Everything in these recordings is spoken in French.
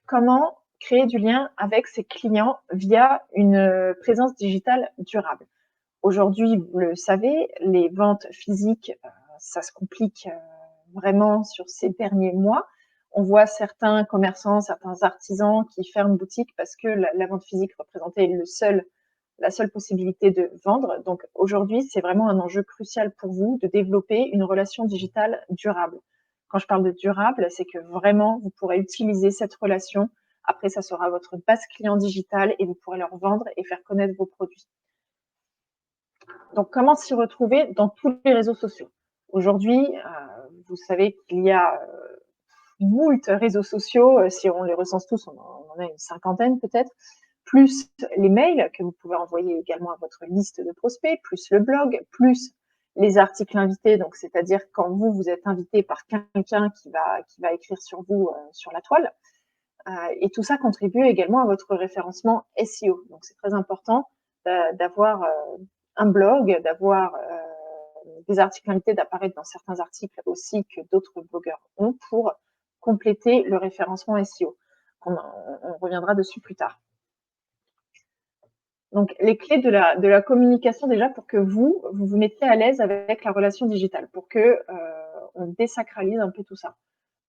Comment créer du lien avec ses clients via une présence digitale durable? Aujourd'hui, vous le savez, les ventes physiques, ça se complique vraiment sur ces derniers mois. On voit certains commerçants, certains artisans qui ferment boutique parce que la vente physique représentait la seule possibilité de vendre. Donc aujourd'hui, c'est vraiment un enjeu crucial pour vous de développer une relation digitale durable. Quand je parle de durable, c'est que vraiment, vous pourrez utiliser cette relation. Après, ça sera votre base client digitale et vous pourrez leur vendre et faire connaître vos produits. Donc, comment s'y retrouver dans tous les réseaux sociaux? Aujourd'hui, vous savez qu'il y a moult réseaux sociaux. Si on les recense tous, on en a une cinquantaine peut-être, plus les mails que vous pouvez envoyer également à votre liste de prospects, plus le blog, plus les articles invités, donc c'est-à-dire quand vous êtes invité par quelqu'un qui va écrire sur vous sur la toile. Et tout ça contribue également à votre référencement SEO. Donc c'est très important d'avoir un blog, d'avoir des articles invités, d'apparaître dans certains articles aussi que d'autres blogueurs ont pour compléter le référencement SEO. On reviendra dessus plus tard. Donc, les clés de la communication déjà pour que vous vous mettiez à l'aise avec la relation digitale, pour que on désacralise un peu tout ça.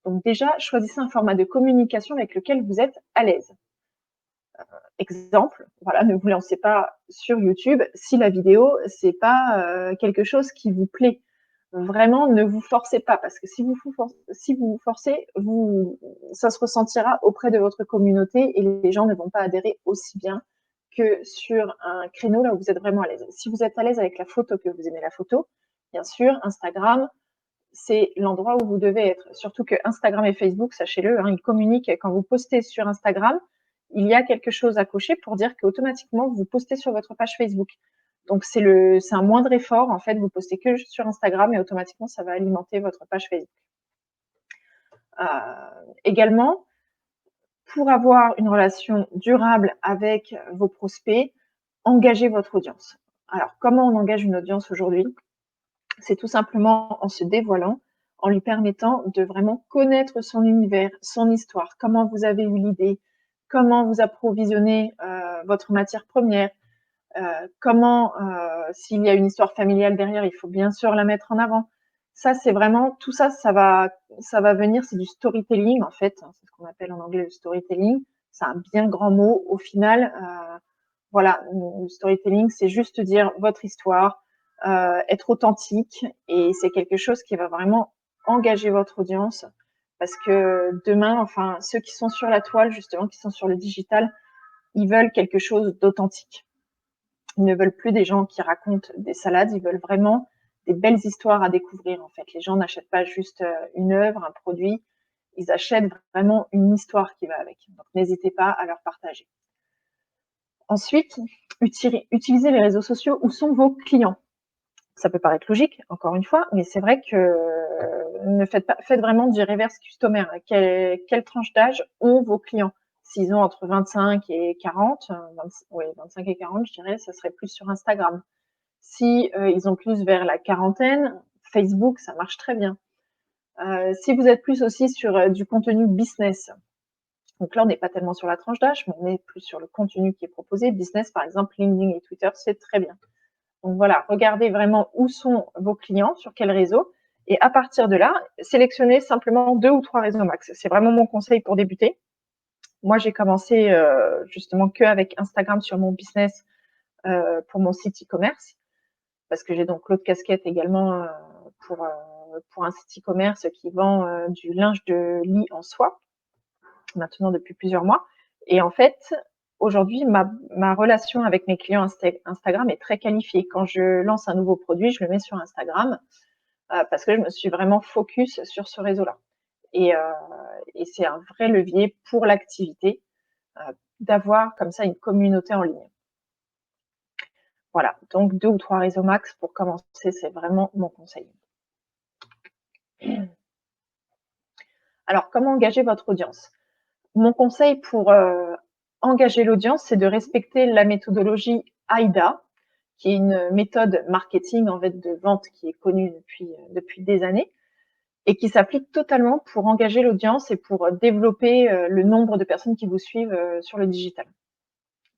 Donc déjà, choisissez un format de communication avec lequel vous êtes à l'aise. Exemple, voilà, ne vous lancez pas sur YouTube si la vidéo c'est pas quelque chose qui vous plaît. Vraiment, ne vous forcez pas parce que si vous vous forcez, ça se ressentira auprès de votre communauté et les gens ne vont pas adhérer aussi bien que sur un créneau là où vous êtes vraiment à l'aise. Si vous êtes à l'aise avec la photo, que vous aimez la photo, bien sûr, Instagram, c'est l'endroit où vous devez être. Surtout que Instagram et Facebook, sachez-le, ils communiquent quand vous postez sur Instagram, il y a quelque chose à cocher pour dire qu'automatiquement vous postez sur votre page Facebook. Donc c'est un moindre effort en fait, vous postez que sur Instagram et automatiquement ça va alimenter votre page Facebook. Également, pour avoir une relation durable avec vos prospects, engagez votre audience. Alors comment on engage une audience aujourd'hui? C'est tout simplement en se dévoilant, en lui permettant de vraiment connaître son univers, son histoire, comment vous avez eu l'idée, comment vous approvisionnez votre matière première, comment, s'il y a une histoire familiale derrière, il faut bien sûr la mettre en avant. Ça, c'est vraiment, tout ça, ça va venir, c'est du storytelling en fait, c'est ce qu'on appelle en anglais le storytelling. C'est un bien grand mot. Au final, voilà, le storytelling, c'est juste dire votre histoire, être authentique, et c'est quelque chose qui va vraiment engager votre audience parce que demain, enfin, ceux qui sont sur la toile, justement, qui sont sur le digital, ils veulent quelque chose d'authentique. Ils ne veulent plus des gens qui racontent des salades, ils veulent vraiment des belles histoires à découvrir, en fait. Les gens n'achètent pas juste une œuvre, un produit, ils achètent vraiment une histoire qui va avec. Donc, n'hésitez pas à leur partager. Ensuite, utilisez les réseaux sociaux où sont vos clients. Ça peut paraître logique, encore une fois, mais c'est vrai que faites vraiment du reverse customer. Quelle tranche d'âge ont vos clients? S'ils ont entre 25 et 40, 25 et 40, je dirais, ça serait plus sur Instagram. Si ils ont plus vers la quarantaine, Facebook, ça marche très bien. Si vous êtes plus aussi sur du contenu business, donc là, on n'est pas tellement sur la tranche d'âge, mais on est plus sur le contenu qui est proposé. Business, par exemple, LinkedIn et Twitter, c'est très bien. Donc voilà, regardez vraiment où sont vos clients, sur quel réseau, et à partir de là, sélectionnez simplement 2 ou 3 réseaux max. C'est vraiment mon conseil pour débuter. Moi, j'ai commencé justement qu'avec Instagram sur mon business pour mon site e-commerce, parce que j'ai donc l'autre casquette également pour un site e-commerce qui vend du linge de lit en soie, maintenant depuis plusieurs mois. Et en fait, aujourd'hui, ma relation avec mes clients Instagram est très qualifiée. Quand je lance un nouveau produit, je le mets sur Instagram parce que je me suis vraiment focus sur ce réseau-là. Et, c'est un vrai levier pour l'activité d'avoir comme ça une communauté en ligne. Voilà, donc 2 ou 3 réseaux max pour commencer, c'est vraiment mon conseil. Alors, comment engager votre audience? Mon conseil pour engager l'audience, c'est de respecter la méthodologie AIDA, qui est une méthode marketing en fait de vente qui est connue depuis des années. et qui s'applique totalement pour engager l'audience et pour développer le nombre de personnes qui vous suivent sur le digital.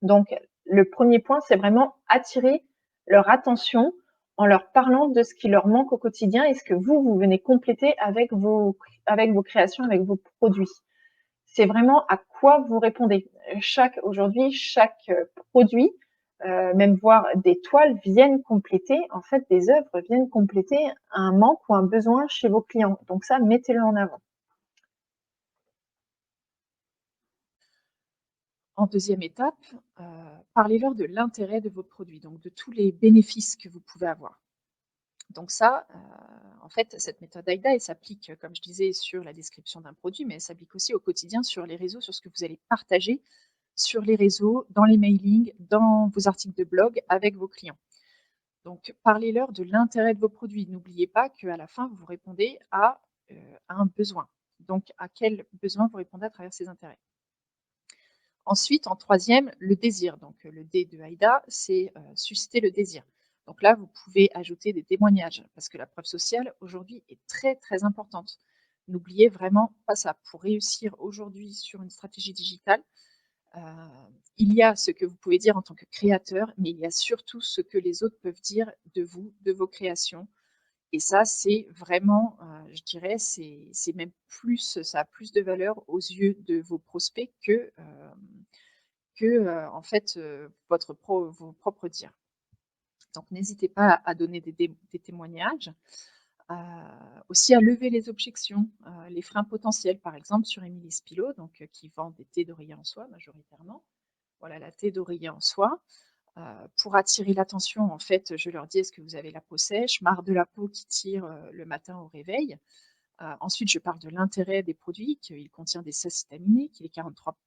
Donc, le premier point, c'est vraiment attirer leur attention en leur parlant de ce qui leur manque au quotidien et ce que vous venez compléter avec vos créations, avec vos produits. C'est vraiment à quoi vous répondez. Aujourd'hui, chaque produit, même voire des toiles viennent compléter, en fait, des œuvres viennent compléter un manque ou un besoin chez vos clients. Donc ça, mettez-le en avant. En deuxième étape, parlez-leur de l'intérêt de votre produit, donc de tous les bénéfices que vous pouvez avoir. Donc ça, en fait, cette méthode AIDA, elle s'applique, comme je disais, sur la description d'un produit, mais elle s'applique aussi au quotidien sur les réseaux, sur ce que vous allez partager sur les réseaux, dans les mailings, dans vos articles de blog avec vos clients. Donc, parlez-leur de l'intérêt de vos produits. N'oubliez pas qu'à la fin, vous répondez à un besoin. Donc, à quel besoin vous répondez à travers ces intérêts. Ensuite, en troisième, le désir. Donc, le D de AIDA, c'est susciter le désir. Donc là, vous pouvez ajouter des témoignages parce que la preuve sociale, aujourd'hui, est très, très importante. N'oubliez vraiment pas ça. Pour réussir aujourd'hui sur une stratégie digitale, il y a ce que vous pouvez dire en tant que créateur, mais il y a surtout ce que les autres peuvent dire de vous, de vos créations. Et ça, c'est vraiment, je dirais, c'est même plus, ça a plus de valeur aux yeux de vos prospects que en fait, vos propres dires. Donc n'hésitez pas à donner des témoignages, aussi à lever les objections, les freins potentiels. Par exemple, sur Émilie Spilot, donc qui vend des thés d'oreiller en soie majoritairement. Voilà, la thé d'oreiller en soie. Pour attirer l'attention, en fait, je leur dis: «Est-ce que vous avez la peau sèche? Marre de la peau qui tire, le matin au réveil?» Ensuite, je parle de l'intérêt des produits, qu'il contient des acides aminés, qu'il est 43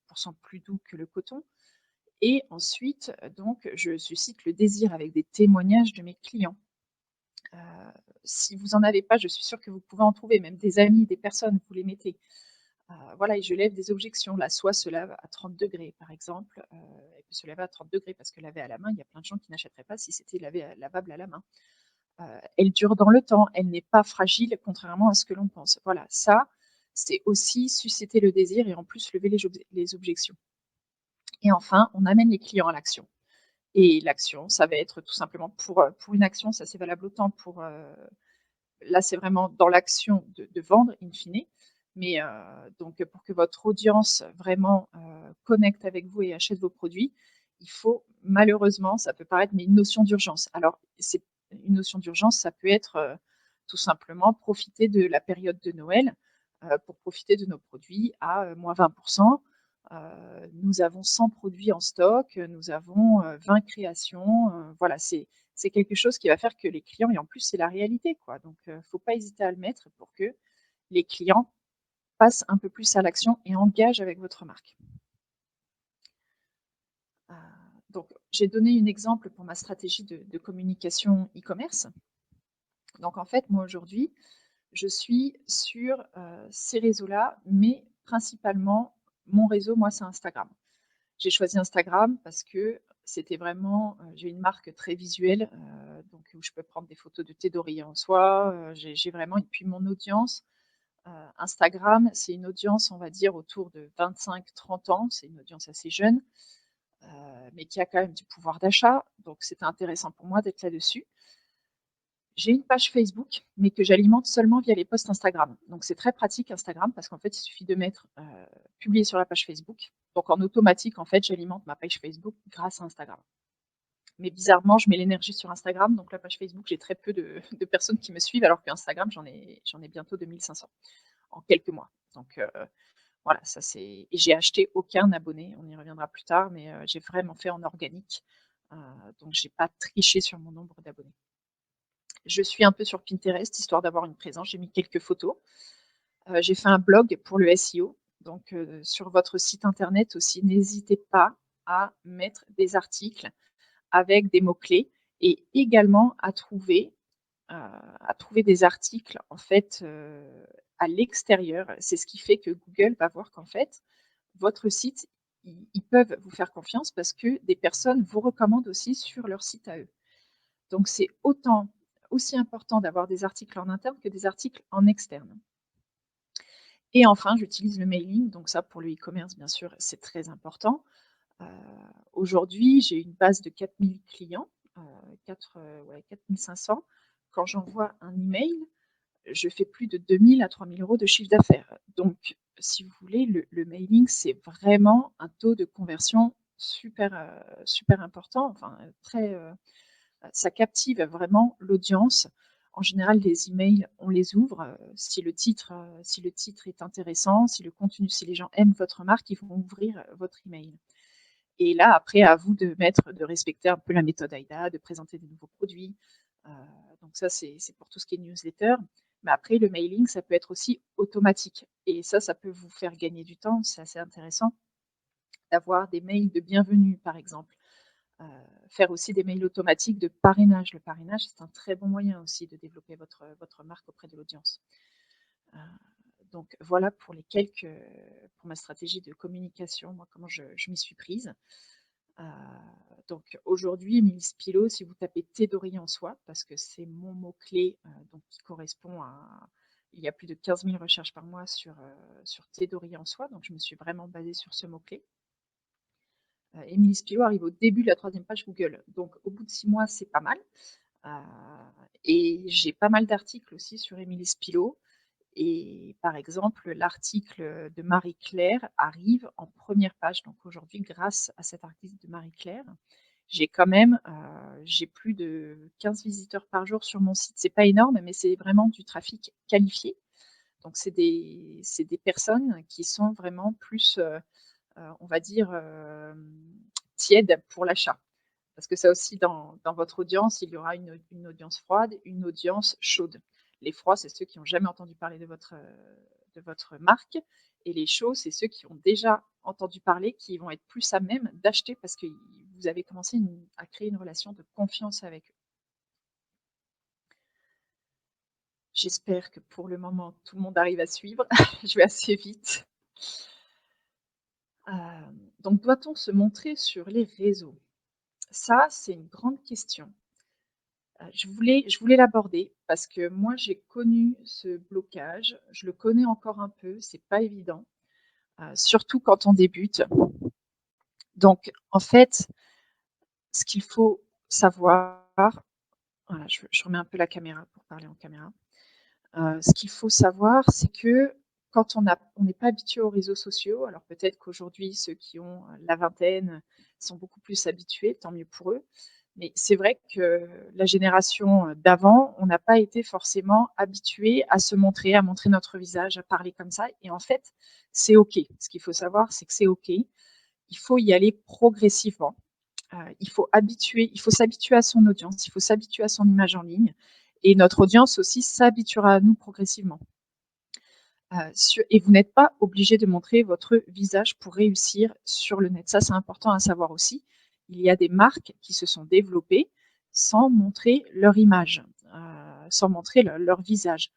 plus doux que le coton. Et ensuite, donc, je suscite le désir avec des témoignages de mes clients. Heu, Si vous en avez pas, je suis sûre que vous pouvez en trouver, même des amis, des personnes, vous les mettez. Voilà, et je lève des objections. La soie se lave à 30 degrés, par exemple, elle peut se laver à 30 degrés parce que laver à la main, il y a plein de gens qui n'achèteraient pas si c'était lavable à la main. Elle dure dans le temps, elle n'est pas fragile contrairement à ce que l'on pense. Voilà, ça, c'est aussi susciter le désir et en plus lever les objections. Et enfin, on amène les clients à l'action. Et l'action, ça va être tout simplement pour une action, ça c'est valable autant pour, là c'est vraiment dans l'action de vendre in fine, mais donc pour que votre audience vraiment, connecte avec vous et achète vos produits, il faut malheureusement, ça peut paraître, mais une notion d'urgence. Alors c'est une notion d'urgence, ça peut être, tout simplement profiter de la période de Noël, pour profiter de nos produits à, -20. Nous avons 100 produits en stock, nous avons, 20 créations, voilà, c'est quelque chose qui va faire que les clients, et en plus c'est la réalité quoi, donc faut pas hésiter à le mettre pour que les clients passent un peu plus à l'action et engagent avec votre marque. Heu, donc j'ai donné un exemple pour ma stratégie de communication e-commerce. Donc en fait, moi aujourd'hui, je suis sur, ces réseaux-là, mais principalement mon réseau, moi, c'est Instagram. J'ai choisi Instagram parce que c'était vraiment, j'ai une marque très visuelle, donc où je peux prendre des photos de thé d'oreiller en soie, j'ai vraiment, et puis mon audience, Instagram, c'est une audience, on va dire, autour de 25-30 ans. C'est une audience assez jeune, mais qui a quand même du pouvoir d'achat, donc c'était intéressant pour moi d'être là-dessus. J'ai une page Facebook, mais que j'alimente seulement via les posts Instagram. Donc c'est très pratique Instagram parce qu'en fait, il suffit de mettre, publier sur la page Facebook. Donc en automatique, en fait, j'alimente ma page Facebook grâce à Instagram. Mais bizarrement, je mets l'énergie sur Instagram, donc la page Facebook, j'ai très peu de personnes qui me suivent, alors qu'Instagram, j'en ai bientôt 2 500 en quelques mois. Donc voilà, ça c'est, et j'ai acheté aucun abonné, on y reviendra plus tard, mais j'ai vraiment fait en organique, heu, donc j'ai pas triché sur mon nombre d'abonnés. Je suis un peu sur Pinterest, histoire d'avoir une présence. J'ai mis quelques photos. J'ai fait un blog pour le SEO. Donc, sur votre site internet aussi, n'hésitez pas à mettre des articles avec des mots-clés, et également à trouver des articles, en fait, à l'extérieur. C'est ce qui fait que Google va voir qu'en fait, votre site, ils peuvent vous faire confiance parce que des personnes vous recommandent aussi sur leur site à eux. Donc c'est autant aussi important d'avoir des articles en interne que des articles en externe. Et enfin, j'utilise le mailing, donc ça pour le e-commerce, bien sûr, c'est très important. Aujourd'hui, j'ai une base de 4000 clients, 4500. Quand j'envoie un email, je fais plus de 2000 à 3000 € de chiffre d'affaires. Donc, si vous voulez, le mailing, c'est vraiment un taux de conversion super important, enfin, très, ça captive vraiment l'audience. En général, les emails, on les ouvre, si le titre est intéressant, si le contenu si les gens aiment votre marque, ils vont ouvrir, votre email. Et là, après, à vous de respecter un peu la méthode AIDA, de présenter des nouveaux produits. Heu, donc ça, c'est pour tout ce qui est newsletter. Mais après, le mailing, ça peut être aussi automatique et ça peut vous faire gagner du temps. C'est assez intéressant d'avoir des mails de bienvenue, par exemple. Heu, Faire aussi des mails automatiques de parrainage. Le parrainage, c'est un très bon moyen aussi de développer votre marque auprès de l'audience. Heu, donc voilà pour ma stratégie de communication, moi, comment je m'y suis prise. Heu, donc aujourd'hui, Émilie Spilot, si vous tapez Thé en soi, parce que c'est mon mot-clé, donc qui correspond à il y a plus de 15 000 recherches par mois sur Thé en soi, donc je me suis vraiment basée sur ce mot-clé. Émilie Spilot arrive au début de la 3e page Google, donc au bout de 6 mois, c'est pas mal. Heu et j'ai pas mal d'articles aussi sur Émilie Spilot et par exemple, l'article de Marie-Claire arrive en première page. Donc aujourd'hui, grâce à cet article de Marie-Claire, j'ai quand même, j'ai plus de 15 visiteurs par jour sur mon site. C'est pas énorme, mais c'est vraiment du trafic qualifié. Donc c'est des personnes qui sont vraiment plus, on va dire, tièdes pour l'achat. Parce que ça aussi, dans votre audience, il y aura une audience froide, une audience chaude. Les froids, c'est ceux qui n'ont jamais entendu parler de votre marque. Et les chauds, c'est ceux qui ont déjà entendu parler, qui vont être plus à même d'acheter parce que vous avez commencé à créer une relation de confiance avec eux. J'espère que pour le moment, tout le monde arrive à suivre. Je vais assez vite. Donc, doit-on se montrer sur les réseaux? Ça, c'est une grande question. Je voulais l'aborder parce que moi, j'ai connu ce blocage. Je le connais encore un peu, c'est pas évident, surtout quand on débute. Donc en fait, ce qu'il faut savoir voilà, je remets un peu la caméra pour parler en caméra. Ce qu'il faut savoir, c'est que quand on n'est pas habitué aux réseaux sociaux, alors peut-être qu'aujourd'hui, ceux qui ont, la vingtaine sont beaucoup plus habitués, tant mieux pour eux. Mais c'est vrai que la génération, d'avant, on n'a pas été forcément habitués à se montrer, à montrer notre visage, à parler comme ça et en fait, c'est OK. Ce qu'il faut savoir, c'est que c'est OK. Il faut y aller progressivement. Il faut s'habituer à son audience, il faut s'habituer à son image en ligne et notre audience aussi s'habituera à nous progressivement. Et vous n'êtes pas obligé de montrer votre visage pour réussir sur le net. Ça, c'est important à savoir aussi. Il y a des marques qui se sont développées sans montrer leur image, sans montrer leur visage.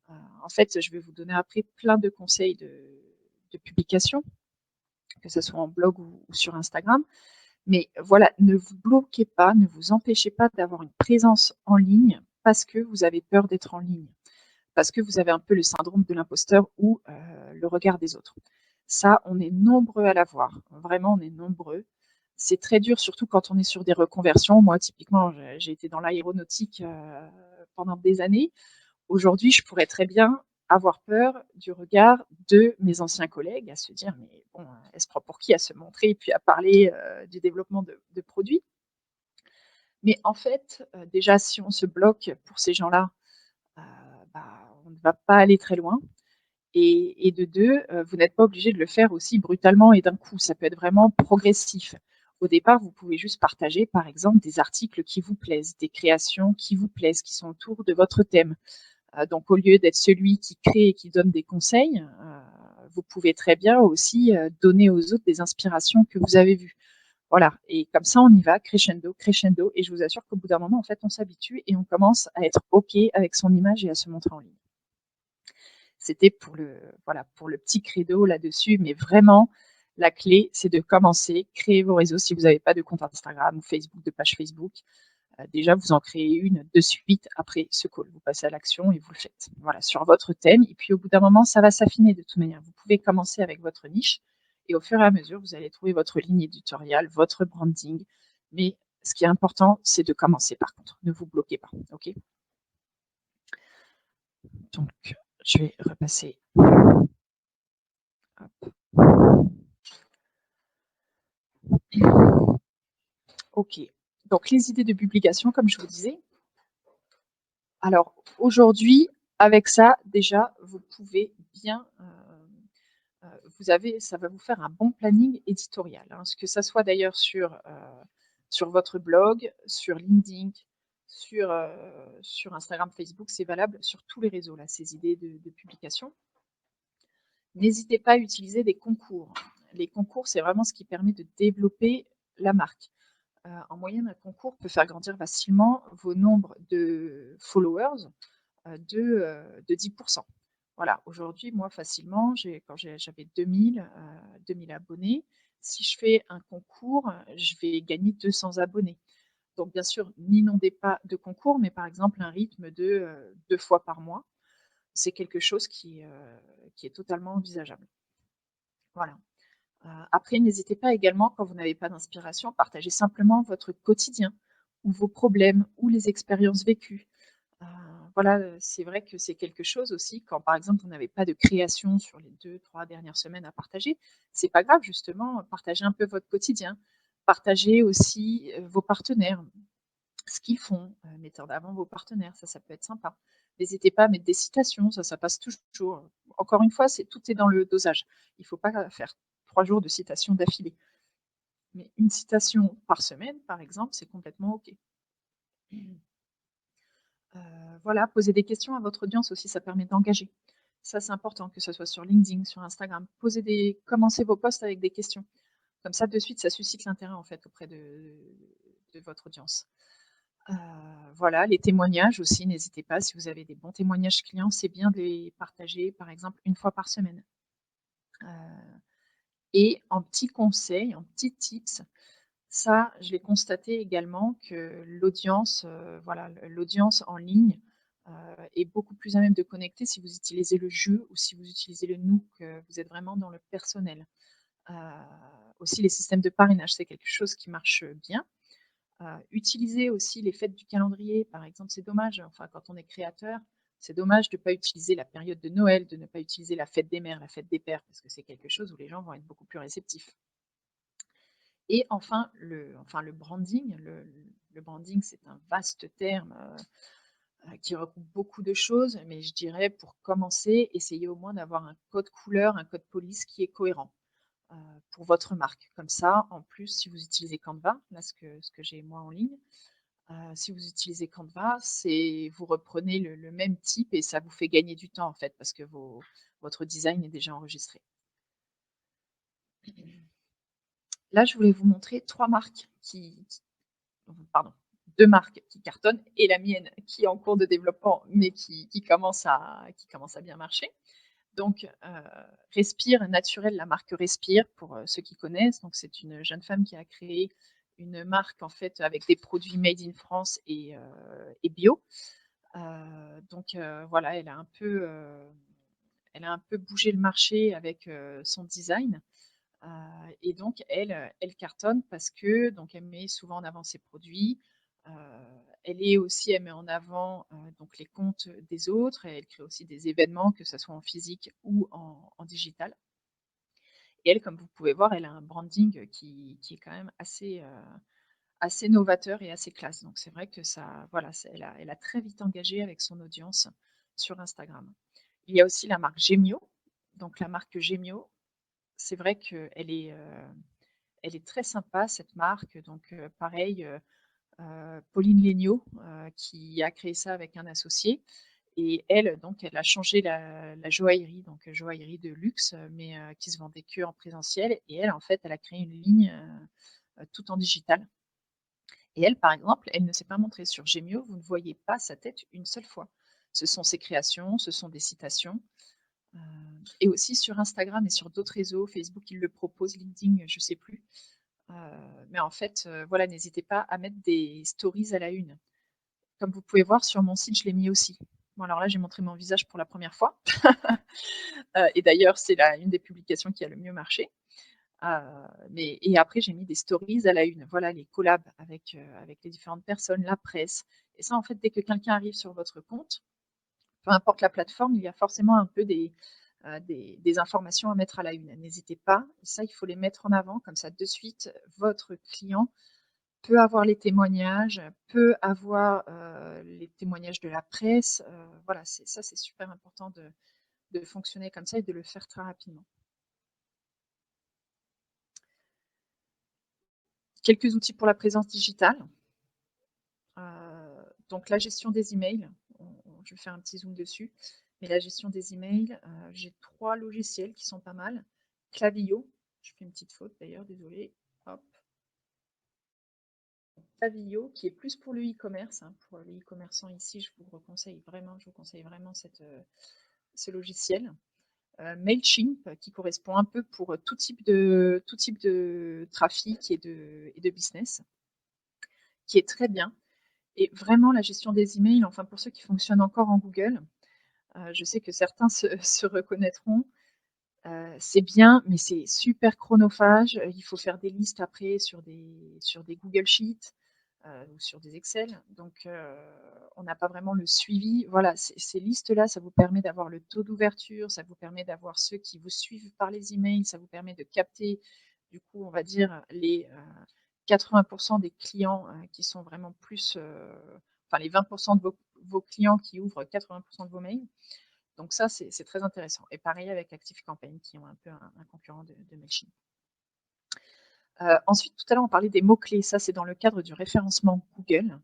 En fait, je vais vous donner après plein de conseils de publication, que ce soit en blog ou sur Instagram. Mais voilà, ne vous bloquez pas, ne vous empêchez pas d'avoir une présence en ligne parce que vous avez peur d'être en ligne, parce que vous avez un peu le syndrome de l'imposteur ou le regard des autres. Ça, on est nombreux à l'avoir. Vraiment, on est nombreux. C'est très dur, surtout quand on est sur des reconversions. Moi, typiquement, j'ai été dans l'aéronautique pendant des années. Aujourd'hui, je pourrais très bien avoir peur du regard de mes anciens collègues, à se dire, mais bon, elle se prend pour qui à se montrer et puis à parler du développement de produits. Mais en fait, déjà, si on se bloque pour ces gens-là, heu, on ne va pas aller très loin et de 2, vous n'êtes pas obligé de le faire aussi brutalement et d'un coup. Ça peut être vraiment progressif. Au départ, vous pouvez juste partager, par exemple, des articles qui vous plaisent, des créations qui vous plaisent, qui sont autour de votre thème. Donc au lieu d'être celui qui crée et qui donne des conseils, vous pouvez très bien aussi, donner aux autres des inspirations que vous avez vues. Voilà et comme ça on y va crescendo, crescendo et je vous assure qu'au bout d'un moment, en fait, on s'habitue et on commence à être OK avec son image et à se montrer en ligne. C'était pour le petit credo là-dessus, mais vraiment la clé, c'est de commencer, créer vos réseaux si vous n'avez pas de compte Instagram ou Facebook, de page Facebook. déjà vous en créez une de suite après ce call. Vous passez à l'action et vous le faites. Voilà, sur votre thème et puis au bout d'un moment, ça va s'affiner de toute manière. Vous pouvez commencer avec votre niche et au fur et à mesure, vous allez trouver votre ligne éditoriale, votre branding. Mais ce qui est important, c'est de commencer par contre. Ne vous bloquez pas, OK? Donc je vais repasser. Hop. OK. Donc les idées de publication, comme je vous disais. Alors aujourd'hui, avec ça, déjà, vous pouvez bien, ça va vous faire un bon planning éditorial, hein, que ça soit d'ailleurs sur votre blog, sur LinkedIn, sur Instagram, Facebook, c'est valable sur tous les réseaux, là, ces idées de publication. N'hésitez pas à utiliser des concours. Les concours, c'est vraiment ce qui permet de développer la marque. En moyenne, un concours peut faire grandir facilement vos nombres de followers de 10%. Voilà, aujourd'hui, moi, facilement, j'avais 2000 abonnés. Si je fais un concours, je vais gagner 200 abonnés. Donc, bien sûr, n'inondez pas de concours, mais par exemple, un rythme de 2 fois par mois, c'est quelque chose qui est totalement envisageable. Voilà. Après, n'hésitez pas également, quand vous n'avez pas d'inspiration, partagez simplement votre quotidien ou vos problèmes ou les expériences vécues. Heu, voilà, c'est vrai que c'est quelque chose aussi quand, par exemple, vous n'avez pas de création sur les 2-3 dernières semaines à partager, c'est pas grave justement, partagez un peu votre quotidien. Partagez aussi, vos partenaires, ce qu'ils font, mettez en avant vos partenaires, ça peut être sympa. N'hésitez pas à mettre des citations, ça passe toujours. Encore une fois, tout est dans le dosage. Il ne faut pas faire 3 jours de citations d'affilée. Mais une citation par semaine, par exemple, c'est complètement OK. Voilà, poser des questions à votre audience aussi, ça permet d'engager. Ça, c'est important, que ce soit sur LinkedIn, sur Instagram. Commencez vos posts avec des questions. Comme ça, de suite, ça suscite l'intérêt en fait auprès de votre audience. Voilà, les témoignages aussi, n'hésitez pas. Si vous avez des bons témoignages clients, c'est bien de les partager, par exemple, 1 fois par semaine. Et en petit conseil, en petit tips, ça, je l'ai constaté également que l'audience en ligne, est beaucoup plus à même de connecter si vous utilisez le «je» ou si vous utilisez le «nous», que vous êtes vraiment dans le personnel. Heu, Aussi les systèmes de parrainage, c'est quelque chose qui marche bien. Utiliser aussi les fêtes du calendrier, par exemple, c'est dommage, enfin, quand on est créateur, c'est dommage de ne pas utiliser la période de Noël, de ne pas utiliser la fête des mères, la fête des pères, parce que c'est quelque chose où les gens vont être beaucoup plus réceptifs. Et enfin, le branding. Le branding, c'est un vaste terme qui regroupe beaucoup de choses, mais je dirais pour commencer, essayez au moins d'avoir un code couleur, un code police qui est cohérent euh, pour votre marque. Comme ça, en plus, si vous utilisez Canva, là ce que j'ai moi en ligne, si vous utilisez Canva, vous reprenez le même type et ça vous fait gagner du temps en fait parce que votre design est déjà enregistré. Là, je voulais vous montrer 3 marques pardon, 2 marques qui cartonnent et la mienne qui est en cours de développement, mais qui commence à bien marcher. Donc, Respire Naturel, la marque Respire, pour ceux qui connaissent. Donc, c'est une jeune femme qui a créé une marque en fait avec des produits made in France et bio. Voilà, elle a un peu bougé le marché avec son design. Et donc elle cartonne parce que donc elle met souvent en avant ses produits. Elle met en avant, donc les comptes des autres et elle crée aussi des événements, que ce soit en physique ou en digital. Et elle, comme vous pouvez voir, elle a un branding qui est quand même assez novateur et assez classe. Donc c'est vrai que ça voilà, elle a très vite engagé avec son audience sur Instagram. Il y a aussi la marque Gemio. Donc la marque Gemio, c'est vrai elle est très sympa cette marque, donc pareil, Pauline Léniaud, qui a créé ça avec un associé et elle, donc elle a changé la joaillerie, donc joaillerie de luxe, mais qui se vendait qu'en présentiel et elle, en fait, elle a créé une ligne, tout en digital et elle, par exemple, elle ne s'est pas montrée sur Gemio, vous ne voyez pas sa tête une seule fois. Ce sont ses créations, ce sont des citations, et aussi sur Instagram et sur d'autres réseaux, Facebook, il le propose, LinkedIn, je ne sais plus. Mais en fait, voilà, n'hésitez pas à mettre des stories à la une. Comme vous pouvez voir sur mon site, je l'ai mis aussi. Bon, alors là, j'ai montré mon visage pour la première fois. Et d'ailleurs, c'est une des publications qui a le mieux marché. Et après, j'ai mis des stories à la une. Voilà, les collabs avec les différentes personnes, la presse. Et ça, en fait, dès que quelqu'un arrive sur votre compte, peu importe la plateforme, il y a forcément un peu des informations à mettre à la une. N'hésitez pas, ça, il faut les mettre en avant. Comme ça, de suite, votre client peut avoir les témoignages, peut avoir les témoignages de la presse. Voilà, c'est super important de fonctionner comme ça et de le faire très rapidement. Quelques outils pour la présence digitale. Donc la gestion des emails, je vais faire un petit zoom dessus, mais la gestion des emails, j'ai 3 logiciels qui sont pas mal. Klaviyo, je fais une petite faute d'ailleurs, désolée. Hop. Klaviyo, qui est plus pour le e-commerce, hein, pour les e-commerçants ici, je vous conseille vraiment ce logiciel. Mailchimp, qui correspond un peu pour tout type de trafic et de business, qui est très bien. Et vraiment, la gestion des emails, enfin pour ceux qui fonctionnent encore en Google, je sais que certains se reconnaîtront. C'est bien, mais c'est super chronophage. Il faut faire des listes après sur des Google Sheets ou sur des Excel. Donc, on n'a pas vraiment le suivi. Voilà, ces listes-là, ça vous permet d'avoir le taux d'ouverture, ça vous permet d'avoir ceux qui vous suivent par les emails, ça vous permet de capter, du coup, on va dire, les 80% des clients qui sont vraiment plus, enfin les 20% de vos clients qui ouvrent 80% de vos mails. Donc ça, c'est très intéressant. Et pareil avec ActiveCampaign, qui ont un peu un concurrent de Mailchimp. Ensuite, tout à l'heure, on parlait des mots-clés. Ça, c'est dans le cadre du référencement Google.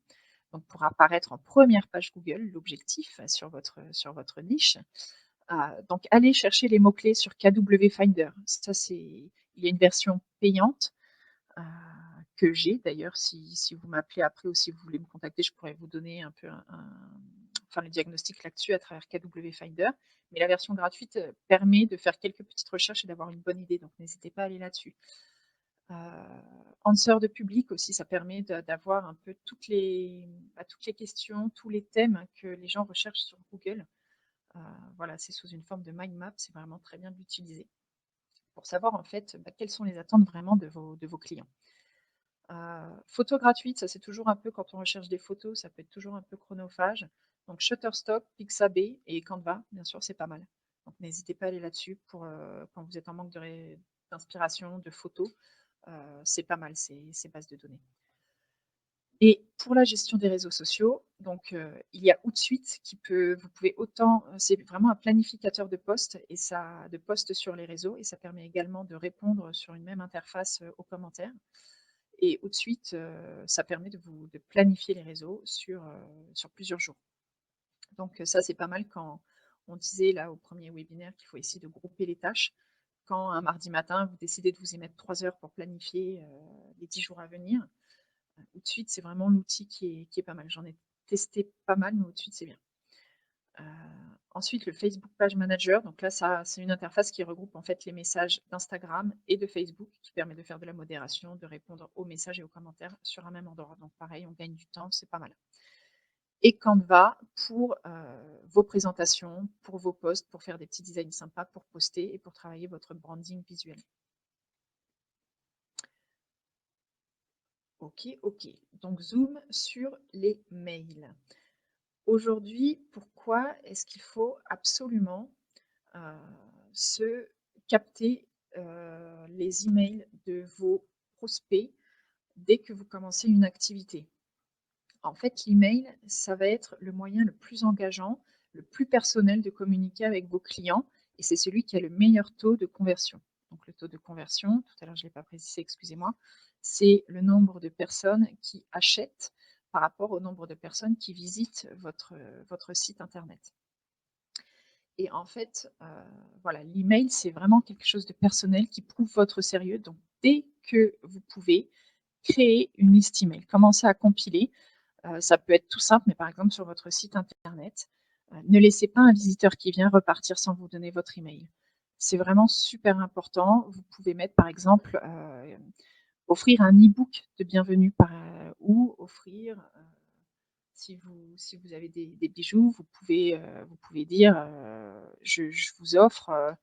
Donc, pour apparaître en première page Google, l'objectif sur votre niche. Donc, allez chercher les mots-clés sur KW Finder. Ça, il y a une version payante que j'ai. D'ailleurs, si vous m'appelez après ou si vous voulez me contacter, je pourrais vous donner un peu enfin, le diagnostic là-dessus à travers KW Finder. Mais la version gratuite permet de faire quelques petites recherches et d'avoir une bonne idée. Donc, n'hésitez pas à aller là-dessus. Answer de public aussi, ça permet d'avoir un peu toutes les questions, tous les thèmes que les gens recherchent sur Google. Voilà, c'est sous une forme de mind map, c'est vraiment très bien de l'utiliser pour savoir en fait quelles sont les attentes vraiment de vos clients. Photos gratuites, ça c'est toujours un peu quand on recherche des photos, ça peut être toujours un peu chronophage. Donc Shutterstock, Pixabay et Canva, bien sûr, c'est pas mal. Donc n'hésitez pas à aller là-dessus pour quand vous êtes en manque d'inspiration, de photos. C'est pas mal ces bases de données. Et pour la gestion des réseaux sociaux, donc il y a Hootsuite vous pouvez autant, c'est vraiment un planificateur de posts de posts sur les réseaux et ça permet également de répondre sur une même interface aux commentaires. Et Hootsuite, ça permet de planifier les réseaux sur plusieurs jours. Donc ça, c'est pas mal quand on disait là au premier webinaire qu'il faut essayer de grouper les tâches. Quand un mardi matin, vous décidez de vous y mettre 3 heures pour planifier les 10 jours à venir, Hootsuite, c'est vraiment l'outil qui est pas mal. J'en ai testé pas mal, mais Hootsuite, c'est bien. Ensuite, le Facebook Page Manager. Donc là, c'est une interface qui regroupe en fait les messages d'Instagram et de Facebook, qui permet de faire de la modération, de répondre aux messages et aux commentaires sur un même endroit. Donc pareil, on gagne du temps, c'est pas mal. Et Canva pour vos présentations, pour vos posts, pour faire des petits designs sympas, pour poster et pour travailler votre branding visuel. Ok. Donc zoom sur les mails. Aujourd'hui, pourquoi est-ce qu'il faut absolument se capter les emails de vos prospects dès que vous commencez une activité? En fait, l'email, ça va être le moyen le plus engageant, le plus personnel de communiquer avec vos clients et c'est celui qui a le meilleur taux de conversion. Donc le taux de conversion, tout à l'heure je ne l'ai pas précisé, excusez-moi, c'est le nombre de personnes qui achètent par rapport au nombre de personnes qui visitent votre site internet. Et en fait, voilà, l'email, c'est vraiment quelque chose de personnel qui prouve votre sérieux. Donc dès que vous pouvez, créer une liste email, commencez à compiler. Ça peut être tout simple, mais par exemple sur votre site internet, ne laissez pas un visiteur qui vient repartir sans vous donner votre email. C'est vraiment super important. Vous pouvez mettre par exemple, offrir un e-book de bienvenue ou offrir, si vous avez des bijoux, vous pouvez dire, je vous offre,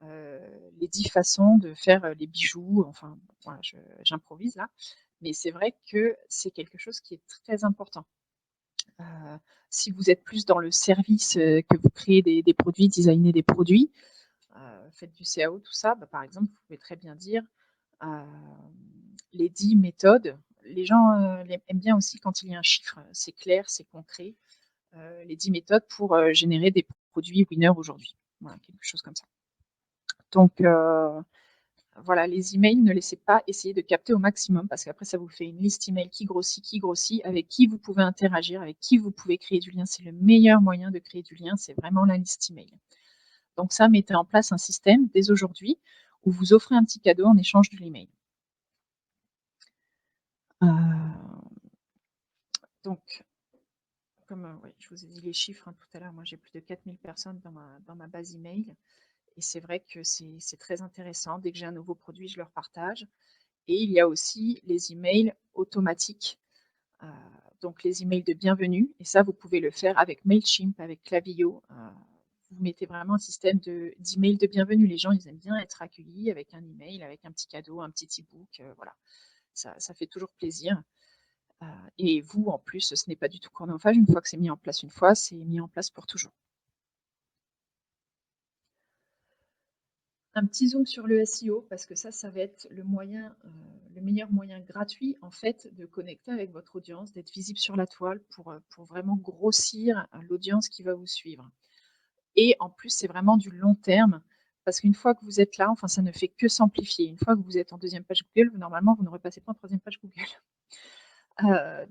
les 10 façons de faire, les bijoux, enfin, voilà, j'improvise là, mais c'est vrai que c'est quelque chose qui est très important. Heu, si vous êtes plus dans le service, que vous créez des produits, designez des produits, faites du CAO, tout ça, bah, par exemple, vous pouvez très bien dire, les 10 méthodes. Les gens, aiment bien aussi quand il y a un chiffre, c'est clair, c'est concret. Les 10 méthodes pour, générer des produits winners aujourd'hui. Voilà, quelque chose comme ça. Donc voilà, les emails, ne laissez pas essayer de capter au maximum parce qu'après ça vous fait une liste email qui grossit, avec qui vous pouvez interagir, avec qui vous pouvez créer du lien. C'est le meilleur moyen de créer du lien, c'est vraiment la liste email. Donc ça, mettez en place un système dès aujourd'hui où vous offrez un petit cadeau en échange de l'email. Donc, comme ouais, je vous ai dit les chiffres tout à l'heure, moi j'ai plus de 4000 personnes dans ma base email et c'est vrai que c'est très intéressant. Dès que j'ai un nouveau produit, je leur partage. Et il y a aussi les emails automatiques, heu, donc les emails de bienvenue et ça, vous pouvez le faire avec Mailchimp, avec Klaviyo. Vous mettez vraiment un système d'emails de bienvenue. Les gens, ils aiment bien être accueillis avec un email, avec un petit cadeau, un petit e-book, voilà. Ça fait toujours plaisir, heu et vous, en plus, ce n'est pas du tout chronophage. Une fois que c'est mis en place une fois, c'est mis en place pour toujours. Un petit zoom sur le SEO parce que ça va être le meilleur moyen gratuit en fait de connecter avec votre audience, d'être visible sur la toile pour vraiment grossir, l'audience qui va vous suivre et en plus, c'est vraiment du long terme parce qu'une fois que vous êtes là, enfin, ça ne fait que s'amplifier. Une fois que vous êtes en deuxième page Google, normalement, vous ne repassez pas en troisième page Google.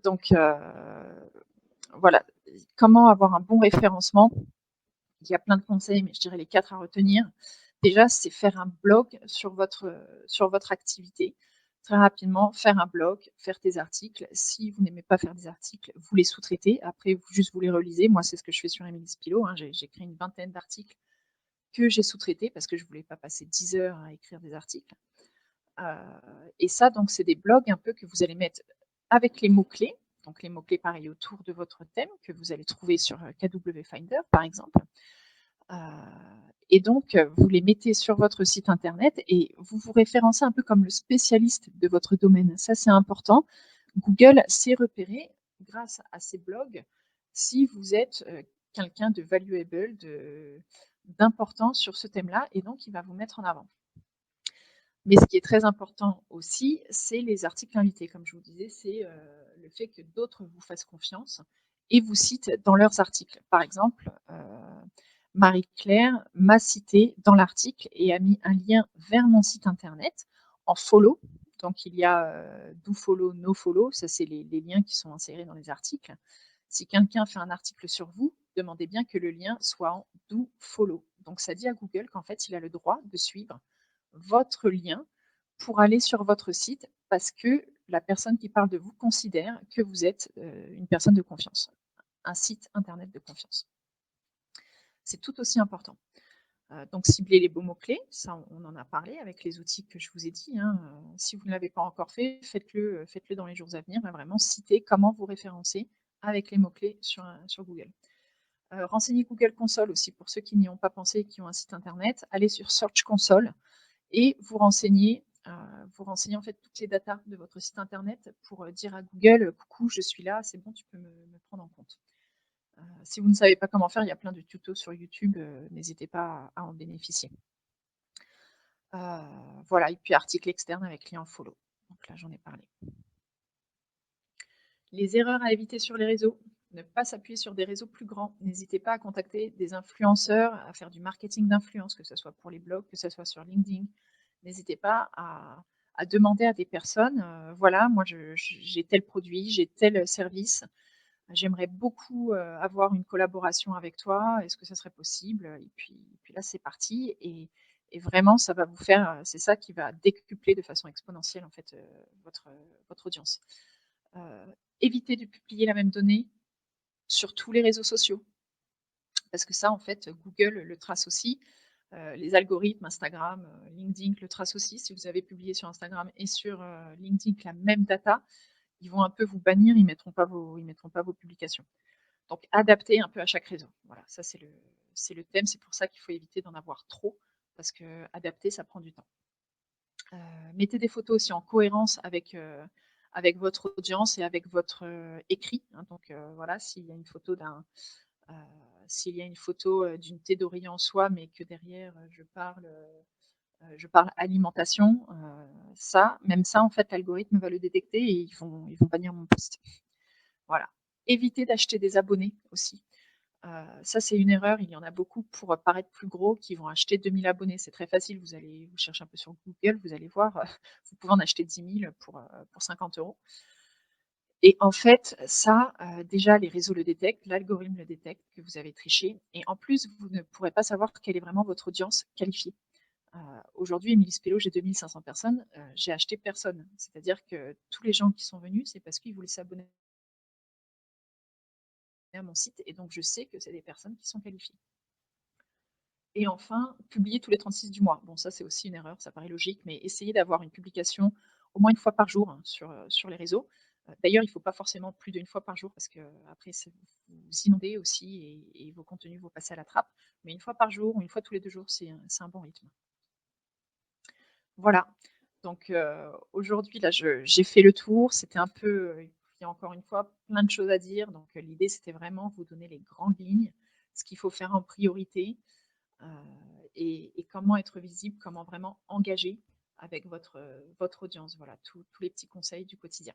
Donc voilà. Comment avoir un bon référencement? Il y a plein de conseils, mais je dirais les 4 à retenir. Déjà, c'est faire un blog sur votre activité. Très rapidement, faire un blog, faire des articles. Si vous n'aimez pas faire des articles, vous les sous-traitez. Après, vous les relisez. Moi, c'est ce que je fais sur Émilie Spilo, hein. J'ai créé une vingtaine d'articles que j'ai sous-traités parce que je ne voulais pas passer 10 heures à écrire des articles. Heu et ça, donc, c'est des blogs un peu que vous allez mettre avec les mots-clés. Donc les mots-clés, pareil, autour de votre thème que vous allez trouver sur, KW Finder, par exemple. Heu et donc, vous les mettez sur votre site internet et vous vous référencez un peu comme le spécialiste de votre domaine. Ça, c'est important. Google sait repérer, grâce à ces blogs, si vous êtes, quelqu'un de valuable, d'important sur ce thème-là et donc il va vous mettre en avant. Mais ce qui est très important aussi, c'est les articles invités. Comme je vous disais, c'est, le fait que d'autres vous fassent confiance et vous citent dans leurs articles. Par exemple, Marie-Claire m'a cité dans l'article et a mis un lien vers mon site internet en follow. Donc il y a, do follow, no follow, ça c'est les liens qui sont insérés dans les articles. Si quelqu'un fait un article sur vous, demandez bien que le lien soit en do follow. Donc ça dit à Google qu'en fait, il a le droit de suivre votre lien pour aller sur votre site parce que la personne qui parle de vous considère que vous êtes, une personne de confiance, un site internet de confiance. C'est tout aussi important. Donc cibler les beaux mots-clés, ça on en a parlé avec les outils que je vous ai dit, hein, si vous ne l'avez pas encore fait, faites-le dans les jours à venir, vraiment citer comment vous référencer avec les mots-clés sur Google. Renseignez Google Console aussi pour ceux qui n'y ont pas pensé et qui ont un site internet. Allez sur Search Console et vous renseignez en fait toutes les datas de votre site internet pour, dire à Google: «Coucou, je suis là, c'est bon, tu peux me prendre en compte». Si vous ne savez pas comment faire, il y a plein de tutos sur YouTube, n'hésitez pas à en bénéficier. Voilà et puis article externe avec lien en follow. Donc là, j'en ai parlé. Les erreurs à éviter sur les réseaux, ne pas s'appuyer sur des réseaux plus grands. N'hésitez pas à contacter des influenceurs, à faire du marketing d'influence, que ce soit pour les blogs, que ce soit sur LinkedIn. N'hésitez pas à demander à des personnes, voilà, moi j'ai tel produit, j'ai tel service, j'aimerais beaucoup, avoir une collaboration avec toi, est-ce que ça serait possible? Et puis là, c'est parti et vraiment ça va vous faire, c'est ça qui va décupler de façon exponentielle en fait, votre audience. Heu, évitez de publier la même donnée sur tous les réseaux sociaux parce que ça en fait, Google le trace aussi. Les algorithmes, Instagram, LinkedIn le tracent aussi. Si vous avez publié sur Instagram et sur, LinkedIn la même data, ils vont un peu vous bannir, ils mettront pas vos publications. Donc adapter un peu à chaque réseau. Voilà, ça c'est le thème. C'est pour ça qu'il faut éviter d'en avoir trop parce qu'adapter, ça prend du temps. Mettez des photos aussi en cohérence avec votre audience et avec votre, écrit, hein. Donc voilà, s'il y a une photo heu, d'une thé d'Orient en soie, mais que derrière, je parle alimentation, même ça, en fait, l'algorithme va le détecter et ils vont bannir mon post. Voilà. Éviter d'acheter des abonnés aussi. Ça, c'est une erreur. Il y en a beaucoup pour paraître plus gros qui vont acheter 2 000 abonnés. C'est très facile. Vous cherchez un peu sur Google, vous allez voir, vous pouvez en acheter 10 000 pour 50 €. Et en fait, ça, déjà les réseaux le détectent, l'algorithme le détecte que vous avez triché et en plus, vous ne pourrez pas savoir quelle est vraiment votre audience qualifiée. Aujourd'hui, Émilie Spello, j'ai 2 500 personnes, j'ai acheté personne. C'est-à-dire que tous les gens qui sont venus, c'est parce qu'ils voulaient s'abonner à mon site et donc je sais que c'est des personnes qui sont qualifiées. Et enfin, publier tous les 36 du mois. Bon, ça, c'est aussi une erreur, ça paraît logique, mais essayez d'avoir une publication au moins une fois par jour, hein, sur les réseaux. D'ailleurs, il ne faut pas forcément plus d'une fois par jour parce qu'après, vous inondez aussi et vos contenus vont passer à la trappe. Mais une fois par jour ou une fois tous les 2 jours, c'est un bon rythme. Voilà. Donc, aujourd'hui, là, j'ai fait le tour. C'était un peu, il y a encore une fois plein de choses à dire. Donc, l'idée, c'était vraiment vous donner les grandes lignes, ce qu'il faut faire en priorité, heu et comment être visible, comment vraiment engager avec votre audience. Voilà, tous les petits conseils du quotidien.